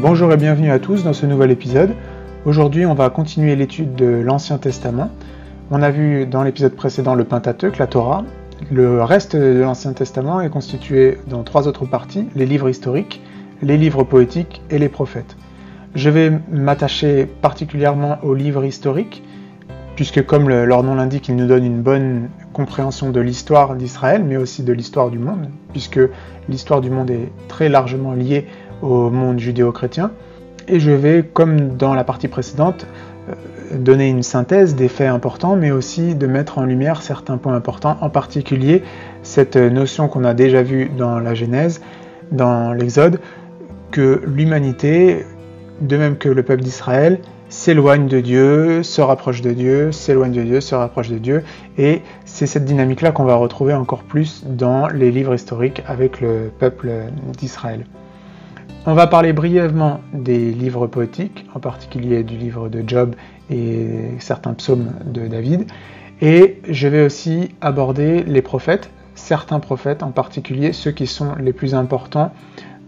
Bonjour et bienvenue à tous dans ce nouvel épisode. Aujourd'hui, on va continuer l'étude de l'Ancien Testament. On a vu dans l'épisode précédent le Pentateuque, la Torah. Le reste de l'Ancien Testament est constitué dans 3 autres parties, les livres historiques, les livres poétiques et les prophètes. Je vais m'attacher particulièrement aux livres historiques, puisque comme leur nom l'indique, ils nous donnent une bonne compréhension de l'histoire d'Israël, mais aussi de l'histoire du monde, puisque l'histoire du monde est très largement liée au monde judéo-chrétien. Et je vais, comme dans la partie précédente, donner une synthèse des faits importants, mais aussi de mettre en lumière certains points importants, en particulier cette notion qu'on a déjà vue dans la Genèse, dans l'Exode, que l'humanité, de même que le peuple d'Israël, s'éloigne de Dieu, se rapproche de Dieu, s'éloigne de Dieu, se rapproche de Dieu, et c'est cette dynamique-là qu'on va retrouver encore plus dans les livres historiques avec le peuple d'Israël. On va parler brièvement des livres poétiques, en particulier du livre de Job et certains psaumes de David, et je vais aussi aborder les prophètes, certains prophètes en particulier, ceux qui sont les plus importants,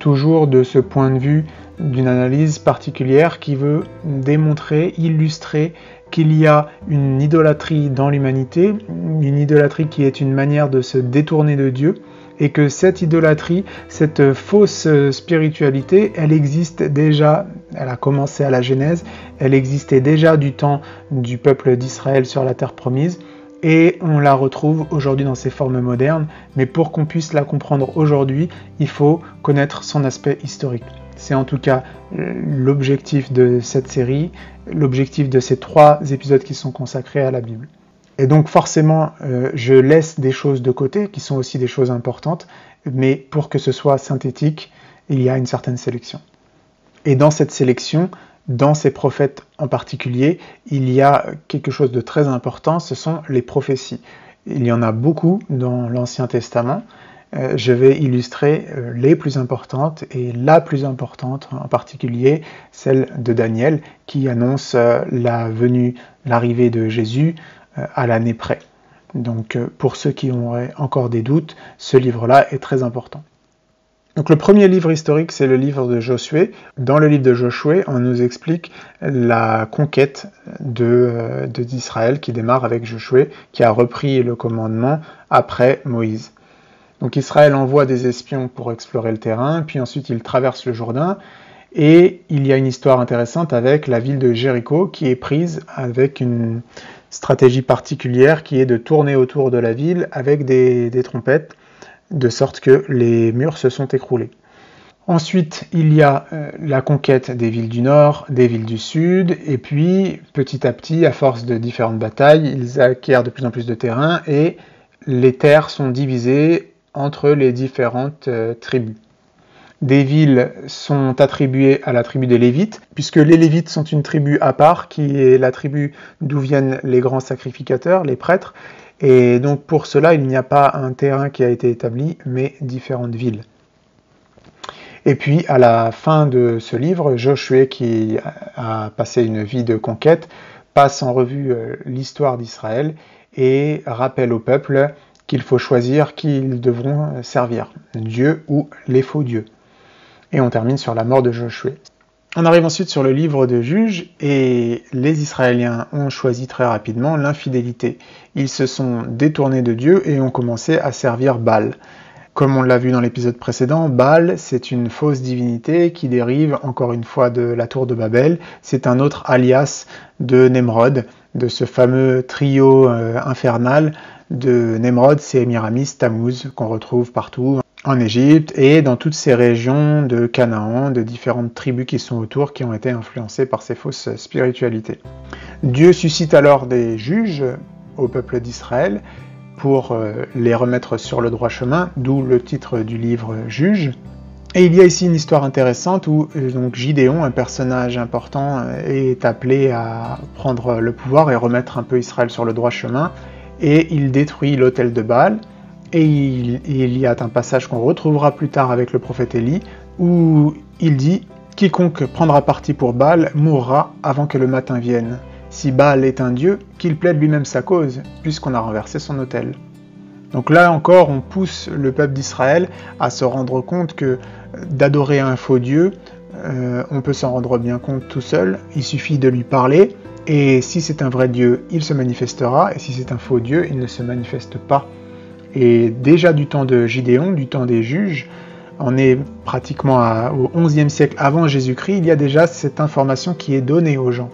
toujours de ce point de vue d'une analyse particulière qui veut démontrer, illustrer qu'il y a une idolâtrie dans l'humanité, une idolâtrie qui est une manière de se détourner de Dieu, et que cette idolâtrie, cette fausse spiritualité, elle existe déjà, elle a commencé à la Genèse, elle existait déjà du temps du peuple d'Israël sur la terre promise, et on la retrouve aujourd'hui dans ses formes modernes, mais pour qu'on puisse la comprendre aujourd'hui, il faut connaître son aspect historique. C'est en tout cas l'objectif de cette série, l'objectif de ces 3 épisodes qui sont consacrés à la Bible. Et donc forcément, je laisse des choses de côté, qui sont aussi des choses importantes, mais pour que ce soit synthétique, il y a une certaine sélection. Et dans cette sélection, dans ces prophètes en particulier, il y a quelque chose de très important, ce sont les prophéties. Il y en a beaucoup dans l'Ancien Testament. Je vais illustrer les plus importantes, et la plus importante en particulier, celle de Daniel, qui annonce l'arrivée de Jésus à l'année près. Donc pour ceux qui auraient encore des doutes, ce livre-là est très important. Donc le premier livre historique, c'est le livre de Josué. Dans le livre de Josué, on nous explique la conquête d'Israël qui démarre avec Josué, qui a repris le commandement après Moïse. Donc Israël envoie des espions pour explorer le terrain, puis ensuite il traverse le Jourdain, et il y a une histoire intéressante avec la ville de Jéricho qui est prise avec une stratégie particulière qui est de tourner autour de la ville avec des trompettes, de sorte que les murs se sont écroulés. Ensuite, il y a la conquête des villes du nord, des villes du sud, et puis petit à petit, à force de différentes batailles, ils acquièrent de plus en plus de terrain et les terres sont divisées entre les différentes tribus. Des villes sont attribuées à la tribu des Lévites, puisque les Lévites sont une tribu à part, qui est la tribu d'où viennent les grands sacrificateurs, les prêtres, et donc pour cela, il n'y a pas un terrain qui a été établi, mais différentes villes. Et puis, à la fin de ce livre, Josué, qui a passé une vie de conquête, passe en revue l'histoire d'Israël et rappelle au peuple qu'il faut choisir qui ils devront servir, Dieu ou les faux dieux. Et on termine sur la mort de Josué. On arrive ensuite sur le livre de Juges, et les Israéliens ont choisi très rapidement l'infidélité. Ils se sont détournés de Dieu et ont commencé à servir Baal. Comme on l'a vu dans l'épisode précédent, Baal, c'est une fausse divinité qui dérive encore une fois de la tour de Babel. C'est un autre alias de Nemrod, de ce fameux trio infernal de Nemrod, Sémiramis, Tammuz, qu'on retrouve partout en Égypte et dans toutes ces régions de Canaan, de différentes tribus qui sont autour, qui ont été influencées par ces fausses spiritualités. Dieu suscite alors des juges au peuple d'Israël pour les remettre sur le droit chemin, d'où le titre du livre Juges. Et il y a ici une histoire intéressante où donc Gidéon, un personnage important, est appelé à prendre le pouvoir et remettre un peu Israël sur le droit chemin, et il détruit l'autel de Baal. Et il y a un passage qu'on retrouvera plus tard avec le prophète Élie, où il dit « Quiconque prendra parti pour Baal mourra avant que le matin vienne. Si Baal est un dieu, qu'il plaide lui-même sa cause, puisqu'on a renversé son autel. » Donc là encore, on pousse le peuple d'Israël à se rendre compte que d'adorer un faux dieu on peut s'en rendre bien compte tout seul, il suffit de lui parler, et si c'est un vrai Dieu, il se manifestera, et si c'est un faux Dieu, il ne se manifeste pas. Et déjà du temps de Gidéon, du temps des juges, on est pratiquement au XIe siècle avant Jésus-Christ, il y a déjà cette information qui est donnée aux gens.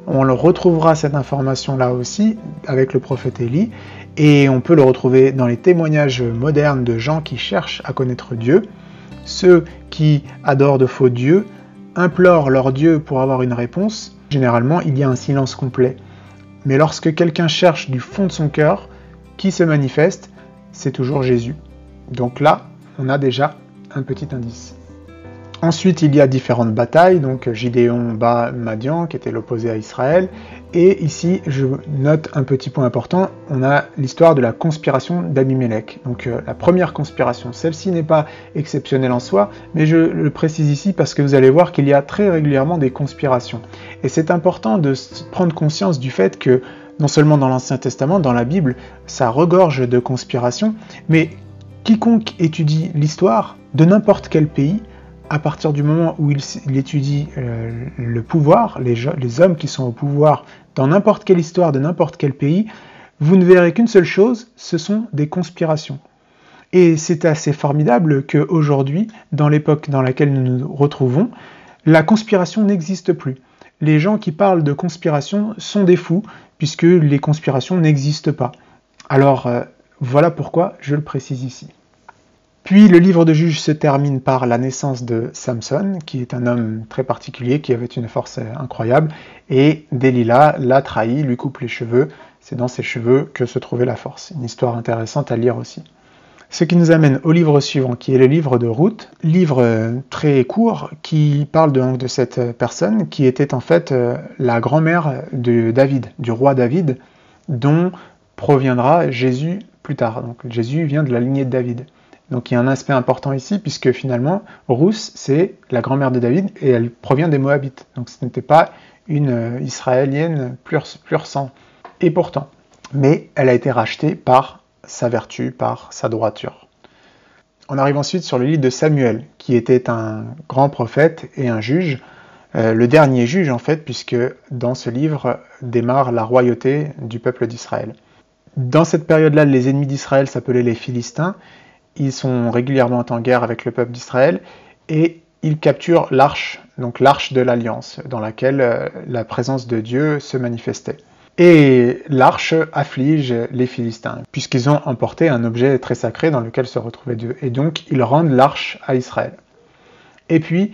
On le retrouvera cette information-là aussi avec le prophète Élie, et on peut le retrouver dans les témoignages modernes de gens qui cherchent à connaître Dieu. Ceux qui adorent de faux dieux implorent leur Dieu pour avoir une réponse. Généralement, il y a un silence complet. Mais lorsque quelqu'un cherche du fond de son cœur, qui se manifeste, c'est toujours Jésus. Donc là, on a déjà un petit indice. Ensuite, il y a différentes batailles, donc Gidéon bat Madian, qui était l'opposé à Israël, et ici, je note un petit point important, on a l'histoire de la conspiration d'Abimélec. Donc la première conspiration, celle-ci n'est pas exceptionnelle en soi, mais je le précise ici parce que vous allez voir qu'il y a très régulièrement des conspirations. Et c'est important de prendre conscience du fait que, non seulement dans l'Ancien Testament, dans la Bible, ça regorge de conspirations, mais quiconque étudie l'histoire de n'importe quel pays, à partir du moment où il étudie le pouvoir, les hommes qui sont au pouvoir dans n'importe quelle histoire de n'importe quel pays, vous ne verrez qu'une seule chose, ce sont des conspirations. Et c'est assez formidable qu'aujourd'hui, dans l'époque dans laquelle nous nous retrouvons, la conspiration n'existe plus. Les gens qui parlent de conspiration sont des fous, puisque les conspirations n'existent pas. Alors, voilà pourquoi je le précise ici. Puis le livre de Juges se termine par la naissance de Samson, qui est un homme très particulier, qui avait une force incroyable, et Delilah l'a trahi, lui coupe les cheveux, c'est dans ses cheveux que se trouvait la force. Une histoire intéressante à lire aussi. Ce qui nous amène au livre suivant, qui est le livre de Ruth, livre très court, qui parle donc de cette personne, qui était en fait la grand-mère de David, du roi David, dont proviendra Jésus plus tard. Donc Jésus vient de la lignée de David. Donc il y a un aspect important ici, puisque finalement, Ruth, c'est la grand-mère de David, et elle provient des Moabites. Donc ce n'était pas une Israélienne pur sang. Et pourtant, mais elle a été rachetée par sa vertu, par sa droiture. On arrive ensuite sur le livre de Samuel, qui était un grand prophète et un juge, le dernier juge en fait, puisque dans ce livre démarre la royauté du peuple d'Israël. Dans cette période-là, les ennemis d'Israël s'appelaient les Philistins. Ils sont régulièrement en guerre avec le peuple d'Israël et ils capturent l'arche, donc l'arche de l'Alliance, dans laquelle la présence de Dieu se manifestait. Et l'arche afflige les Philistins, puisqu'ils ont emporté un objet très sacré dans lequel se retrouvait Dieu. Et donc ils rendent l'arche à Israël. Et puis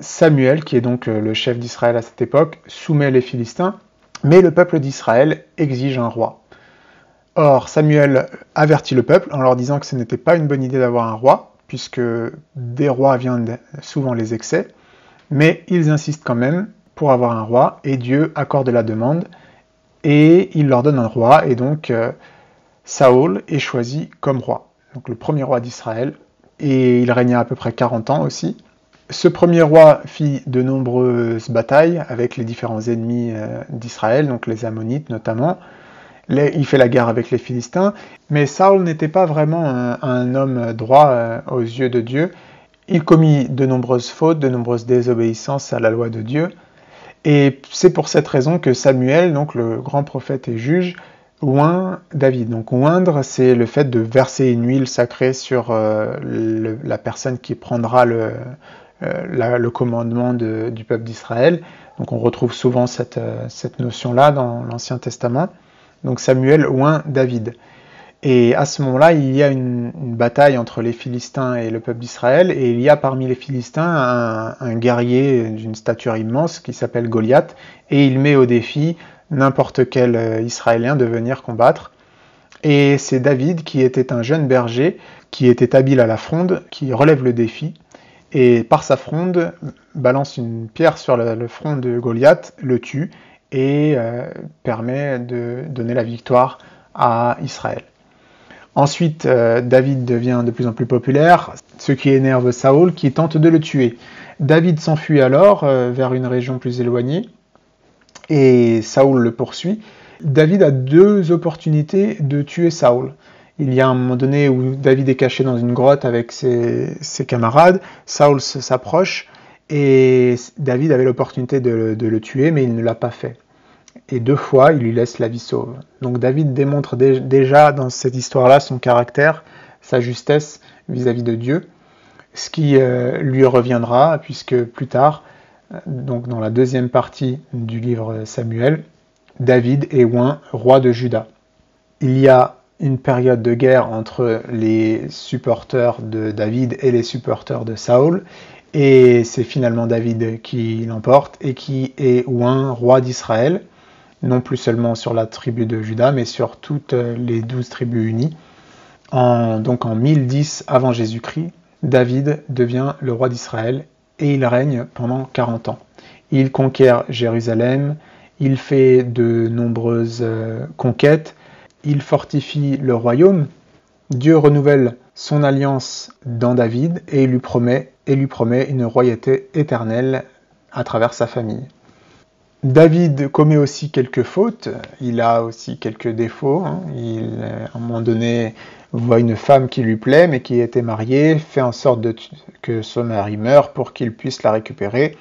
Samuel, qui est donc le chef d'Israël à cette époque, soumet les Philistins, mais le peuple d'Israël exige un roi. Or, Samuel avertit le peuple en leur disant que ce n'était pas une bonne idée d'avoir un roi, puisque des rois viennent souvent les excès, mais ils insistent quand même pour avoir un roi, et Dieu accorde la demande, et il leur donne un roi, et donc Saül est choisi comme roi, donc le premier roi d'Israël, et il régna à peu près 40 ans aussi. Ce premier roi fit de nombreuses batailles avec les différents ennemis d'Israël, donc les Ammonites notamment. Il fait la guerre avec les Philistins, mais Saül n'était pas vraiment un homme droit aux yeux de Dieu. Il commit de nombreuses fautes, de nombreuses désobéissances à la loi de Dieu, et c'est pour cette raison que Samuel, donc le grand prophète et juge, oint David. Donc oindre, c'est le fait de verser une huile sacrée sur la personne qui prendra le commandement du peuple d'Israël. Donc on retrouve souvent cette notion-là dans l'Ancien Testament. Donc Samuel oint David. Et à ce moment-là, il y a une bataille entre les Philistins et le peuple d'Israël, et il y a parmi les Philistins un guerrier d'une stature immense qui s'appelle Goliath, et il met au défi n'importe quel Israélien de venir combattre. Et c'est David, qui était un jeune berger, qui était habile à la fronde, qui relève le défi, et par sa fronde, balance une pierre sur le front de Goliath, le tue, et permet de donner la victoire à Israël. Ensuite, David devient de plus en plus populaire, ce qui énerve Saül, qui tente de le tuer. David s'enfuit alors vers une région plus éloignée, et Saül le poursuit. David a deux opportunités de tuer Saül. Il y a un moment donné où David est caché dans une grotte avec ses camarades, Saül s'approche, Et David avait l'opportunité de le tuer, mais il ne l'a pas fait. Et 2 fois, il lui laisse la vie sauve. Donc David démontre déjà dans cette histoire-là son caractère, sa justesse vis-à-vis de Dieu, ce qui lui reviendra, puisque plus tard, donc dans la deuxième partie du livre Samuel, David est oint roi de Juda. Il y a une période de guerre entre les supporters de David et les supporters de Saül, et c'est finalement David qui l'emporte et qui est oint roi d'Israël, non plus seulement sur la tribu de Juda, mais sur toutes les 12 tribus unies. Donc en 1010 avant Jésus-Christ, David devient le roi d'Israël et il règne pendant 40 ans. Il conquiert Jérusalem, il fait de nombreuses conquêtes, il fortifie le royaume, Dieu renouvelle son alliance dans David et lui promet une royauté éternelle à travers sa famille. David commet aussi quelques fautes, il a aussi quelques défauts. Il, à un moment donné, voit une femme qui lui plaît, mais qui était mariée, fait en sorte que son mari meure pour qu'il puisse la récupérer,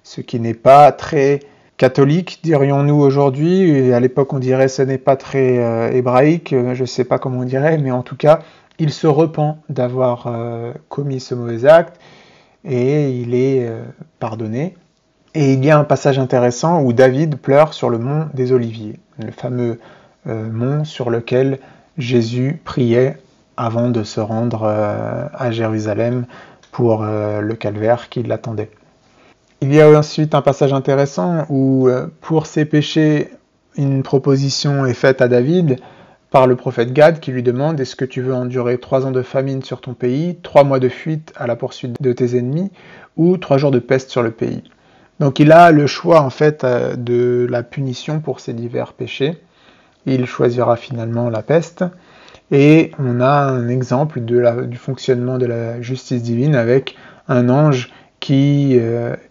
ce qui n'est pas très catholique, dirions-nous aujourd'hui. Et à l'époque, on dirait que ce n'est pas très hébraïque, je ne sais pas comment on dirait, mais en tout cas, il se repent d'avoir commis ce mauvais acte et il est pardonné. Et il y a un passage intéressant où David pleure sur le mont des Oliviers, le fameux mont sur lequel Jésus priait avant de se rendre à Jérusalem pour le calvaire qui l'attendait. Il y a ensuite un passage intéressant où, pour ses péchés, une proposition est faite à David par le prophète Gad qui lui demande « Est-ce que tu veux endurer 3 ans de famine sur ton pays, 3 mois de fuite à la poursuite de tes ennemis, ou 3 jours de peste sur le pays ?» Donc il a le choix en fait de la punition pour ses divers péchés. Il choisira finalement la peste. Et on a un exemple du fonctionnement de la justice divine avec un ange qui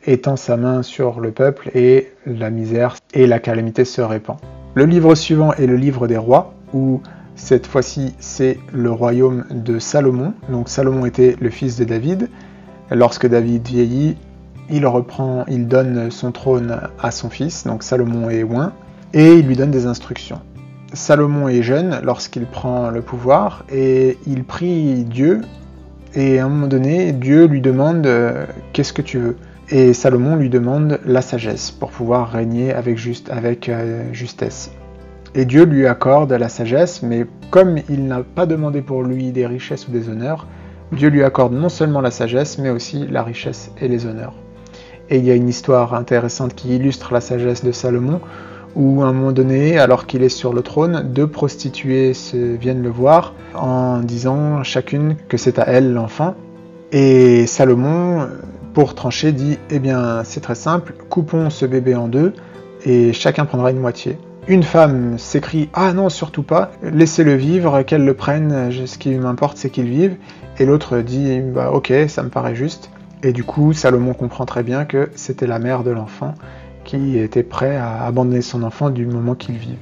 étend sa main sur le peuple et la misère et la calamité se répand. Le livre suivant est le livre des rois, où cette fois-ci c'est le royaume de Salomon. Donc Salomon était le fils de David. Lorsque David vieillit, il donne son trône à son fils, donc Salomon est oint, et il lui donne des instructions. Salomon est jeune lorsqu'il prend le pouvoir, et il prie Dieu, et à un moment donné, Dieu lui demande « Qu'est-ce que tu veux ?» Et Salomon lui demande la sagesse pour pouvoir régner avec justesse. Et Dieu lui accorde la sagesse, mais comme il n'a pas demandé pour lui des richesses ou des honneurs, Dieu lui accorde non seulement la sagesse, mais aussi la richesse et les honneurs. Et il y a une histoire intéressante qui illustre la sagesse de Salomon, où à un moment donné, alors qu'il est sur le trône, 2 prostituées viennent le voir en disant chacune que c'est à elle l'enfant. Et Salomon, pour trancher, dit « Eh bien, c'est très simple, coupons ce bébé en 2 et chacun prendra une moitié. » Une femme s'écrie « Ah non, surtout pas, laissez-le vivre, qu'elle le prenne, ce qui m'importe c'est qu'il vive. » Et l'autre dit « Bah ok, ça me paraît juste. » Et du coup, Salomon comprend très bien que c'était la mère de l'enfant qui était prêt à abandonner son enfant du moment qu'il vive.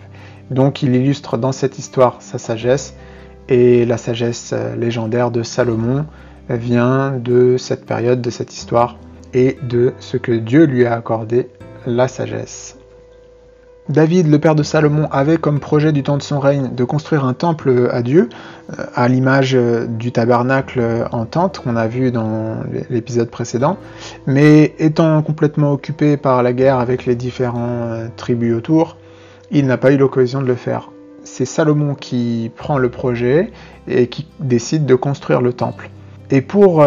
Donc il illustre dans cette histoire sa sagesse, et la sagesse légendaire de Salomon vient de cette période, de cette histoire, et de ce que Dieu lui a accordé, la sagesse. David, le père de Salomon, avait comme projet du temps de son règne de construire un temple à Dieu, à l'image du tabernacle en tente qu'on a vu dans l'épisode précédent, mais étant complètement occupé par la guerre avec les différentes tribus autour, il n'a pas eu l'occasion de le faire. C'est Salomon qui prend le projet et qui décide de construire le temple. Et pour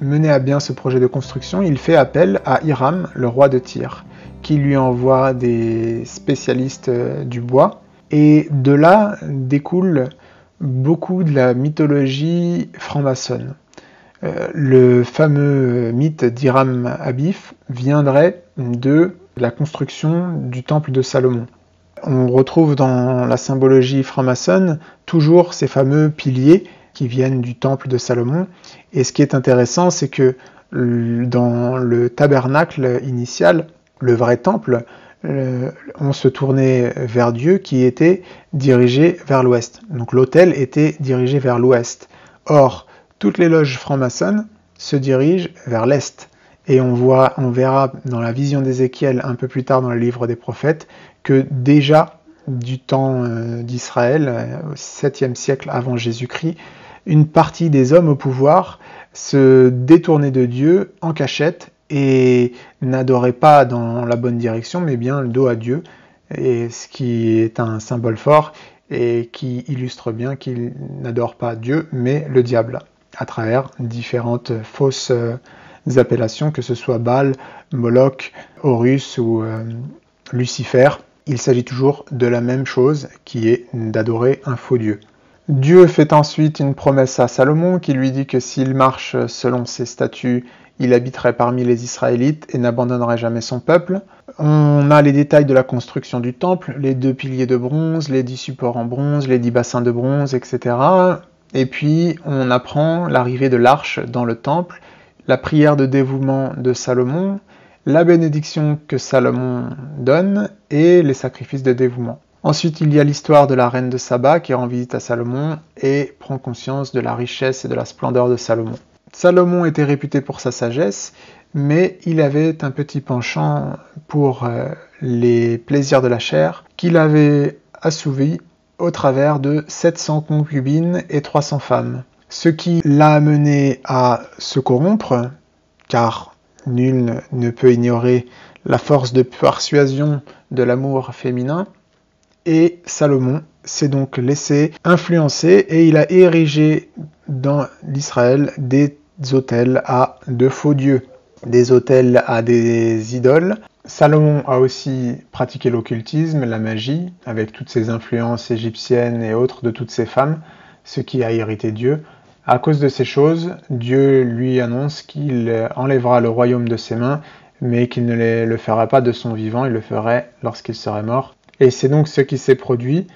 mener à bien ce projet de construction, il fait appel à Hiram, le roi de Tyr, qui lui envoie des spécialistes du bois. Et de là découle beaucoup de la mythologie franc-maçonne. Le fameux mythe d'Hiram Abif viendrait de la construction du temple de Salomon. On retrouve dans la symbologie franc-maçonne toujours ces fameux piliers qui viennent du temple de Salomon. Et ce qui est intéressant, c'est que dans le tabernacle initial, le vrai temple, on se tournait vers Dieu qui était dirigé vers l'ouest. Donc l'autel était dirigé vers l'ouest. Or, toutes les loges franc-maçonnes se dirigent vers l'est. Et on verra dans la vision d'Ézéchiel un peu plus tard dans le livre des prophètes que déjà du temps d'Israël, au 7e siècle avant Jésus-Christ, une partie des hommes au pouvoir se détournaient de Dieu en cachette et n'adoraient pas dans la bonne direction, mais bien le dos à Dieu, et ce qui est un symbole fort et qui illustre bien qu'ils n'adorent pas Dieu, mais le diable, à travers différentes fausses appellations, que ce soit Baal, Moloch, Horus ou Lucifer. Il s'agit toujours de la même chose, qui est d'adorer un faux Dieu. Dieu fait ensuite une promesse à Salomon qui lui dit que s'il marche selon ses statuts, il habiterait parmi les Israélites et n'abandonnerait jamais son peuple. On a les détails de la construction du temple, les 2 piliers de bronze, les 10 supports en bronze, les 10 bassins de bronze, etc. Et puis on apprend l'arrivée de l'arche dans le temple, la prière de dévouement de Salomon, la bénédiction que Salomon donne et les sacrifices de dévouement. Ensuite, il y a l'histoire de la reine de Saba qui rend visite à Salomon et prend conscience de la richesse et de la splendeur de Salomon. Salomon était réputé pour sa sagesse, mais il avait un petit penchant pour les plaisirs de la chair qu'il avait assouvi au travers de 700 concubines et 300 femmes. Ce qui l'a amené à se corrompre, car nul ne peut ignorer la force de persuasion de l'amour féminin, et Salomon s'est donc laissé influencer et il a érigé dans l'Israël des autels à de faux dieux, des autels à des idoles. Salomon a aussi pratiqué l'occultisme, la magie, avec toutes ses influences égyptiennes et autres de toutes ces femmes, ce qui a irrité Dieu. À cause de ces choses, Dieu lui annonce qu'il enlèvera le royaume de ses mains, mais qu'il ne le fera pas de son vivant, il le ferait lorsqu'il serait mort. Et c'est donc ce qui s'est produit.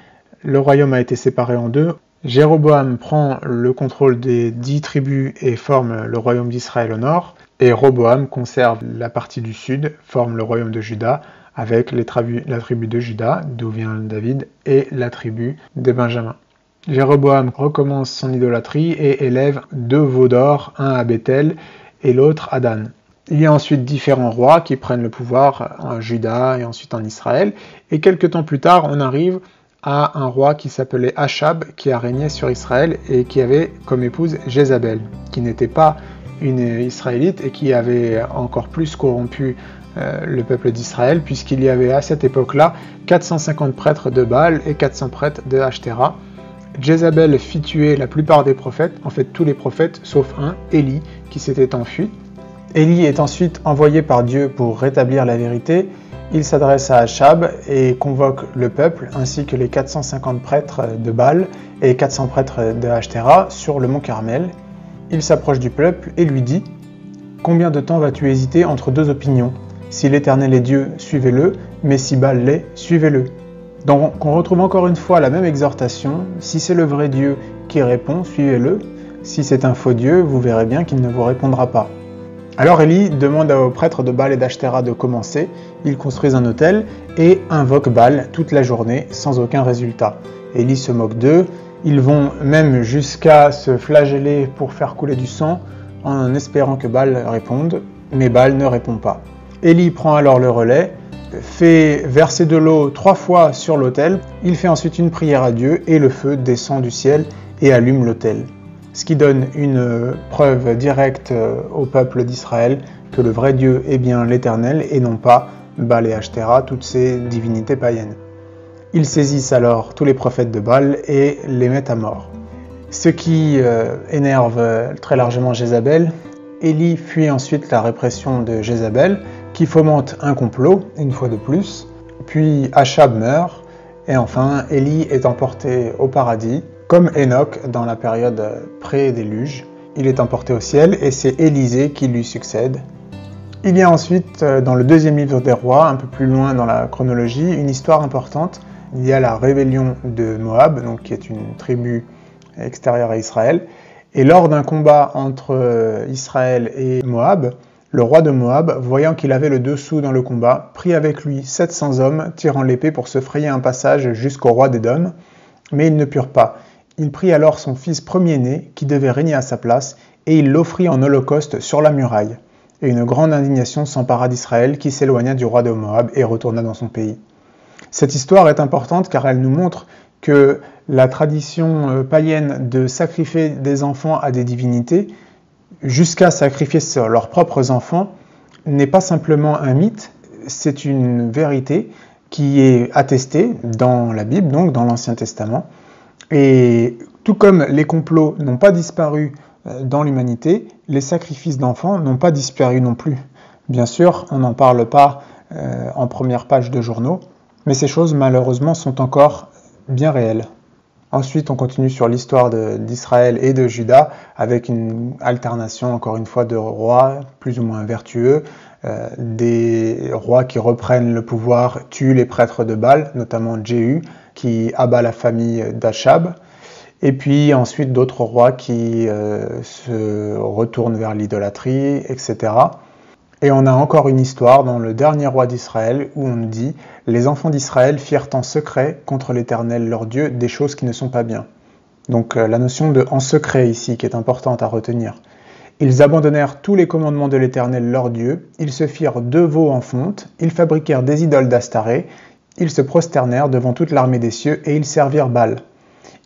Le royaume a été séparé en deux. Jéroboam prend le contrôle des 10 tribus et forme le royaume d'Israël au nord. Et Roboam conserve la partie du sud, forme le royaume de Juda, avec la tribu de Juda, d'où vient David, et la tribu de Benjamin. Jéroboam recommence son idolâtrie et élève 2 veaux d'or, un à Béthel et l'autre à Dan. Il y a ensuite différents rois qui prennent le pouvoir en Juda et ensuite en Israël. Et quelques temps plus tard, on arrive à un roi qui s'appelait Achab, qui a régné sur Israël et qui avait comme épouse Jézabel, qui n'était pas une Israélite et qui avait encore plus corrompu le peuple d'Israël, puisqu'il y avait à cette époque-là 450 prêtres de Baal et 400 prêtres de Ashtera. Jézabel fit tuer la plupart des prophètes, en fait tous les prophètes, sauf un, Élie, qui s'était enfui. Élie est ensuite envoyé par Dieu pour rétablir la vérité. Il s'adresse à Achab et convoque le peuple, ainsi que les 450 prêtres de Baal et 400 prêtres de Ashtera sur le mont Carmel. Il s'approche du peuple et lui dit « Combien de temps vas-tu hésiter entre 2 opinions ? Si l'Éternel est Dieu, suivez-le, mais si Baal l'est, suivez-le. » Donc on retrouve encore une fois la même exhortation. Si c'est le vrai Dieu qui répond, suivez-le. Si c'est un faux Dieu, vous verrez bien qu'il ne vous répondra pas. Alors Élie demande aux prêtres de Baal et d'Ashtera de commencer. Ils construisent un autel et invoquent Baal toute la journée sans aucun résultat. Élie se moque d'eux. Ils vont même jusqu'à se flageller pour faire couler du sang en espérant que Baal réponde, mais Baal ne répond pas. Élie prend alors le relais, fait verser de l'eau 3 fois sur l'autel. Il fait ensuite une prière à Dieu et le feu descend du ciel et allume l'autel. Ce qui donne une preuve directe au peuple d'Israël que le vrai Dieu est bien l'Éternel et non pas Baal et Ashtera, toutes ces divinités païennes. Ils saisissent alors tous les prophètes de Baal et les mettent à mort. Ce qui énerve très largement Jézabel. Élie fuit ensuite la répression de Jézabel, qui fomente un complot, une fois de plus. Puis Achab meurt, et enfin Élie est emporté au paradis, comme Enoch dans la période pré-déluge. Il est emporté au ciel et c'est Élisée qui lui succède. Il y a ensuite, dans le 2e livre des rois, un peu plus loin dans la chronologie, une histoire importante. Il y a la rébellion de Moab, donc qui est une tribu extérieure à Israël. Et lors d'un combat entre Israël et Moab, le roi de Moab, voyant qu'il avait le dessous dans le combat, prit avec lui 700 hommes tirant l'épée pour se frayer un passage jusqu'au roi d'Édom, mais ils ne purent pas. Il prit alors son fils premier-né, qui devait régner à sa place, et il l'offrit en holocauste sur la muraille. et une grande indignation s'empara d'Israël qui s'éloigna du roi de Moab et retourna dans son pays. Cette histoire est importante car elle nous montre que la tradition païenne de sacrifier des enfants à des divinités, jusqu'à sacrifier leurs propres enfants, n'est pas simplement un mythe, c'est une vérité qui est attestée dans la Bible, donc dans l'Ancien Testament. Et tout comme les complots n'ont pas disparu dans l'humanité, les sacrifices d'enfants n'ont pas disparu non plus. Bien sûr, on n'en parle pas en première page de journaux, mais ces choses malheureusement sont encore bien réelles. Ensuite, on continue sur l'histoire d'Israël et de Juda avec une alternation, encore une fois, de rois plus ou moins vertueux, des rois qui reprennent le pouvoir, tuent les prêtres de Baal, notamment Jéhu, qui abat la famille d'Achab, et puis ensuite d'autres rois qui se retournent vers l'idolâtrie, etc. Et on a encore une histoire dans le dernier roi d'Israël où on nous dit « Les enfants d'Israël firent en secret contre l'Éternel leur Dieu des choses qui ne sont pas bien ». Donc la notion de « en secret » ici qui est importante à retenir. Ils abandonnèrent tous les commandements de l'Éternel leur Dieu, ils se firent 2 veaux en fonte, ils fabriquèrent des idoles d'Astarté, ils se prosternèrent devant toute l'armée des cieux et ils servirent Baal.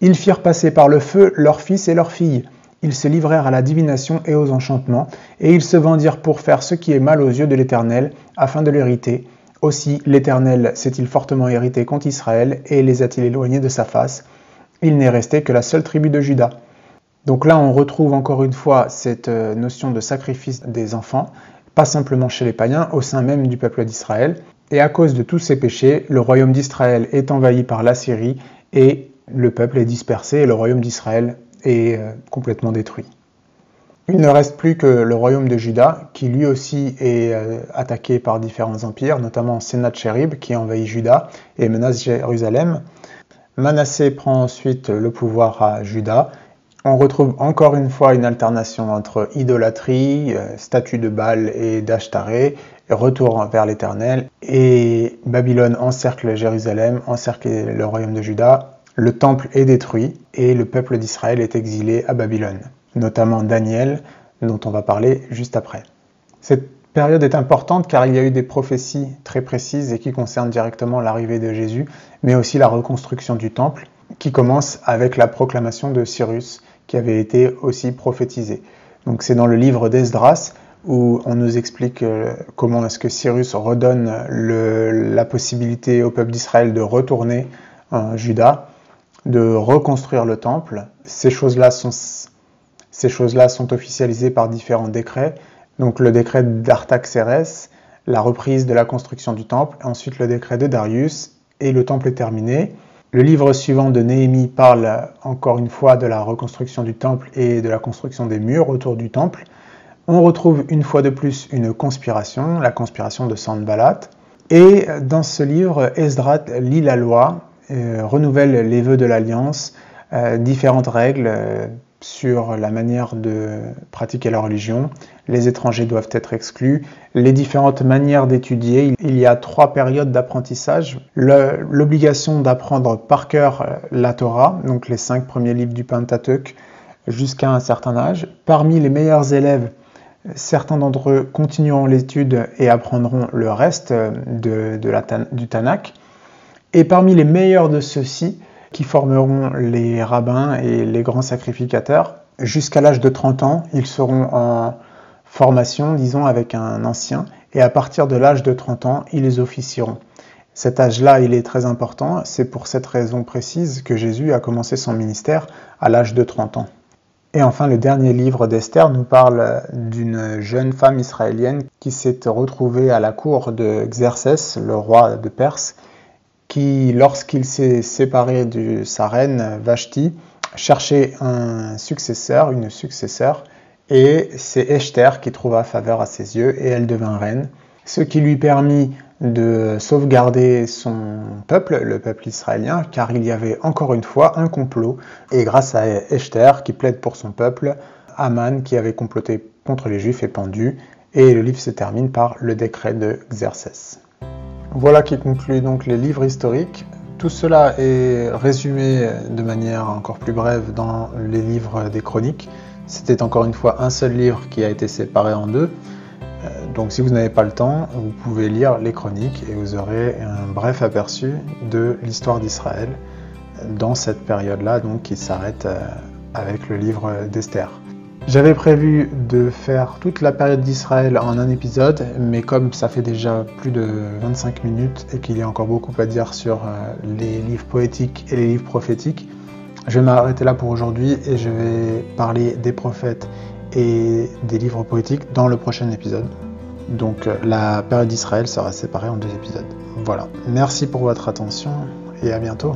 Ils firent passer par le feu leurs fils et leurs filles. Ils se livrèrent à la divination et aux enchantements, et ils se vendirent pour faire ce qui est mal aux yeux de l'Éternel, afin de l'hériter. Aussi, l'Éternel s'est-il fortement hérité contre Israël, et les a-t-il éloignés de sa face. Il n'est resté que la seule tribu de Juda. Donc là, on retrouve encore une fois cette notion de sacrifice des enfants, pas simplement chez les païens, au sein même du peuple d'Israël. Et à cause de tous ces péchés, le royaume d'Israël est envahi par l'Assyrie, et le peuple est dispersé, et le royaume d'Israël est complètement détruit. Il ne reste plus que le royaume de Juda, qui lui aussi est attaqué par différents empires, notamment Sennachérib qui envahit Juda et menace Jérusalem. Manassé prend ensuite le pouvoir à Juda. On retrouve encore une fois une alternation entre idolâtrie, statue de Baal et d'Ashtaré, retour vers l'Éternel, et Babylone encercle Jérusalem, encercle le royaume de Juda. Le temple est détruit et le peuple d'Israël est exilé à Babylone, notamment Daniel, dont on va parler juste après. Cette période est importante car il y a eu des prophéties très précises et qui concernent directement l'arrivée de Jésus, mais aussi la reconstruction du temple, qui commence avec la proclamation de Cyrus, qui avait été aussi prophétisée. Donc c'est dans le livre d'Esdras où on nous explique comment est-ce que Cyrus redonne la possibilité au peuple d'Israël de retourner en Juda, de reconstruire le temple. Ces choses-là sont officialisées par différents décrets. Donc le décret d'Artaxerès, la reprise de la construction du temple, ensuite le décret de Darius, et le temple est terminé. Le livre suivant de Néhémie parle encore une fois de la reconstruction du temple et de la construction des murs autour du temple. On retrouve une fois de plus une conspiration, la conspiration de Sanballat. Et dans ce livre, Esdras lit la loi, renouvelle les vœux de l'Alliance, différentes règles sur la manière de pratiquer la religion. Les étrangers doivent être exclus. Les différentes manières d'étudier. Il y a 3 périodes d'apprentissage. L'obligation d'apprendre par cœur la Torah, donc les 5 premiers livres du Pentateuque, jusqu'à un certain âge. Parmi les meilleurs élèves, certains d'entre eux continueront l'étude et apprendront le reste du Tanakh. Et parmi les meilleurs de ceux-ci, qui formeront les rabbins et les grands sacrificateurs, jusqu'à l'âge de 30 ans, ils seront en formation, disons, avec un ancien, et à partir de l'âge de 30 ans, ils officieront. Cet âge-là, il est très important, c'est pour cette raison précise que Jésus a commencé son ministère à l'âge de 30 ans. Et enfin, le dernier livre d'Esther nous parle d'une jeune femme israélienne qui s'est retrouvée à la cour de Xerxès, le roi de Perse, qui, lorsqu'il s'est séparé de sa reine Vashti, cherchait un successeur, une successeur, et c'est Esther qui trouva faveur à ses yeux, et elle devint reine, ce qui lui permit de sauvegarder son peuple, le peuple israélien, car il y avait encore une fois un complot, et grâce à Esther qui plaide pour son peuple, Aman qui avait comploté contre les Juifs est pendu, et le livre se termine par le décret de Xerxès. Voilà qui conclut donc les livres historiques. Tout cela est résumé de manière encore plus brève dans les livres des chroniques. C'était encore une fois un seul livre qui a été séparé en 2. Donc si vous n'avez pas le temps, vous pouvez lire les chroniques et vous aurez un bref aperçu de l'histoire d'Israël dans cette période-là, donc qui s'arrête avec le livre d'Esther. J'avais prévu de faire toute la période d'Israël en un épisode, mais comme ça fait déjà plus de 25 minutes et qu'il y a encore beaucoup à dire sur les livres poétiques et les livres prophétiques, je vais m'arrêter là pour aujourd'hui et je vais parler des prophètes et des livres poétiques dans le prochain épisode. Donc la période d'Israël sera séparée en 2 épisodes. Voilà, merci pour votre attention et à bientôt.